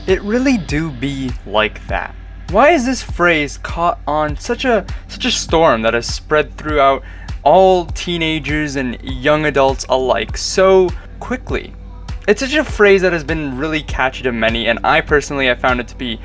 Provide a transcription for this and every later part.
It really do be like that. Why is this phrase caught on such a storm that has spread throughout all teenagers and young adults alike so quickly? It's such a phrase that has been really catchy to many, and I personally have found it to be,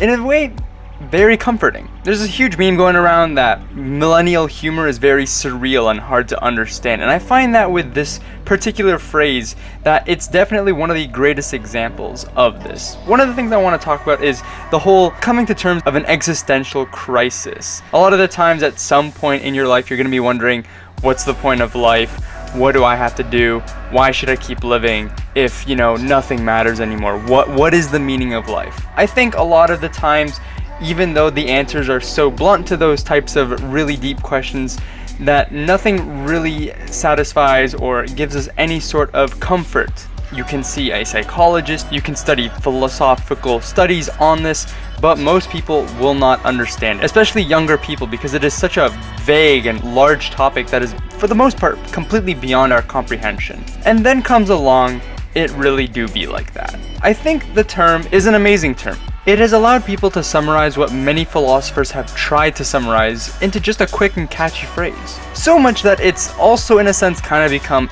in a way, very comforting. There's a huge meme going around that millennial humor is very surreal and hard to understand, and I find that with this particular phrase that it's definitely one of the greatest examples of this. One of the things I want to talk about is the whole coming to terms of an existential crisis. A lot of the times at some point in your life you're going to be wondering, what's the point of life? What do I have to do? Why should I keep living if, nothing matters anymore? What is the meaning of life? I think a lot of the times, even though the answers are so blunt to those types of really deep questions, that nothing really satisfies or gives us any sort of comfort. You can see a psychologist, you can study philosophical studies on this, but most people will not understand it, especially younger people, because it is such a vague and large topic that is, for the most part, completely beyond our comprehension. And then comes along, it really do be like that. I think the term is an amazing term. It has allowed people to summarize what many philosophers have tried to summarize into just a quick and catchy phrase. So much that it's also in a sense kind of become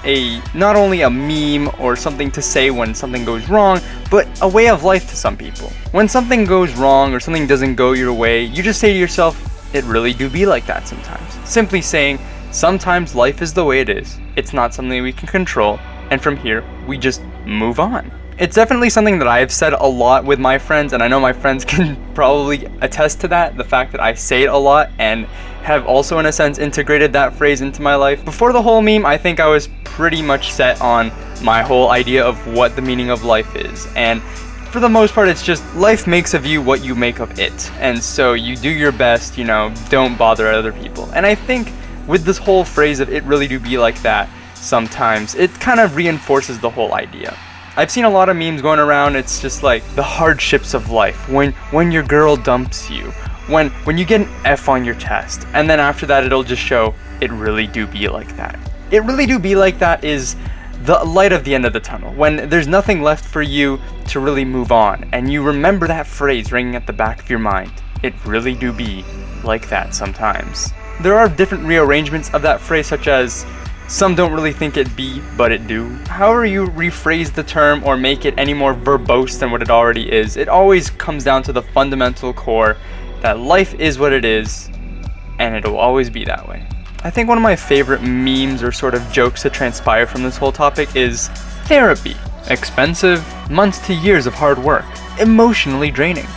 not only a meme or something to say when something goes wrong, but a way of life to some people. When something goes wrong or something doesn't go your way, you just say to yourself, it really do be like that sometimes. Simply saying, sometimes life is the way it is. It's not something we can control, and from here, we just move on. It's definitely something that I've said a lot with my friends, and I know my friends can probably attest to that, the fact that I say it a lot and have also in a sense integrated that phrase into my life. Before the whole meme, I think I was pretty much set on my whole idea of what the meaning of life is, and for the most part it's just life makes of you what you make of it, and so you do your best, don't bother other people. And I think with this whole phrase of it really do be like that sometimes, it kind of reinforces the whole idea. I've seen a lot of memes going around. It's just like the hardships of life, when your girl dumps you, when you get an F on your test, and then after that it'll just show it really do be like that. It really do be like that is the light of the end of the tunnel, when there's nothing left for you to really move on, and you remember that phrase ringing at the back of your mind. It really do be like that sometimes. There are different rearrangements of that phrase, such as some don't really think it be, but it do. However you rephrase the term or make it any more verbose than what it already is, it always comes down to the fundamental core that life is what it is, and it'll always be that way. I think one of my favorite memes or sort of jokes to transpire from this whole topic is therapy. Expensive, months to years of hard work, emotionally draining.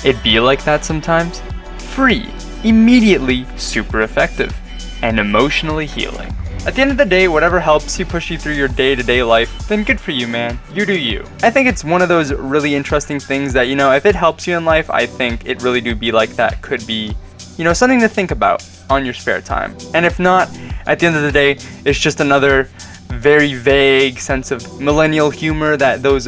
It be like that sometimes. Free, immediately super effective, and emotionally healing. At the end of the day, whatever helps you push you through your day-to-day life, then good for you, man. You do you. I think it's one of those really interesting things that, if it helps you in life, I think it really do be like that could be, something to think about on your spare time. And if not, at the end of the day, it's just another very vague sense of millennial humor that those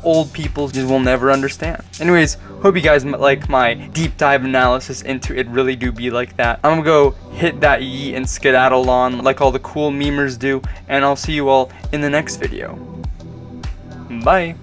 old people just will never understand. Anyways, hope you guys like my deep dive analysis into it really do be like that. I'm gonna go hit that yeet and skedaddle on like all the cool memers do, and I'll see you all in the next video. Bye.